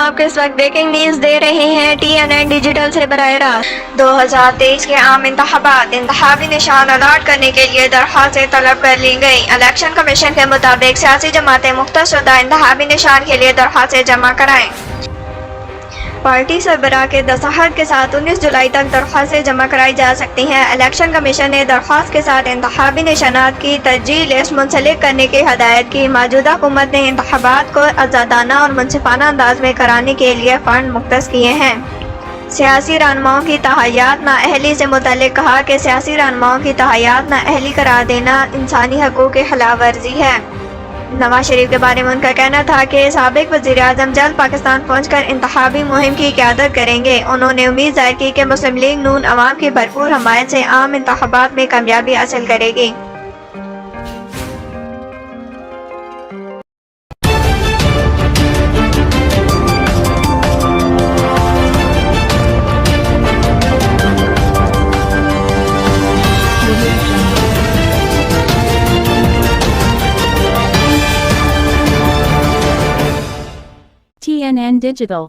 آپ اس وقت breaking news دے رہے ہیں TNN ڈیجیٹل سے براہ راست۔ 2023 کے عام انتخابات انتخابی نشان الاٹ کرنے کے لیے درخواستیں طلب کر لی گئیں۔ الیکشن کمیشن کے مطابق سیاسی جماعتیں مختص شدہ انتخابی نشان کے لیے درخواستیں جمع کرائیں۔ پارٹی سربراہ کے دستخط کے ساتھ 19 جولائی تک درخواستیں جمع کرائی جا سکتی ہیں۔ الیکشن کمیشن نے درخواست کے ساتھ انتخابی نشانات کی ترجیحی لسٹ منسلک کرنے کی ہدایت کی۔ موجودہ حکومت نے انتخابات کو آزادانہ اور منصفانہ انداز میں کرانے کے لیے فنڈ مختص کیے ہیں۔ سیاسی رہنماؤں کی تاحیات نااہلی سے متعلق کہا کہ سیاسی رہنماؤں کی تاحیات نااہلی قرار دینا انسانی حقوق کی خلاف ورزی ہے۔ نواز شریف کے بارے میں ان کا کہنا تھا کہ سابق وزیر اعظم جلد پاکستان پہنچ کر انتخابی مہم کی قیادت کریں گے۔ انہوں نے امید ظاہر کی کہ مسلم لیگ نون عوام کی بھرپور حمایت سے عام انتخابات میں کامیابی حاصل کرے گی۔ TNN Digital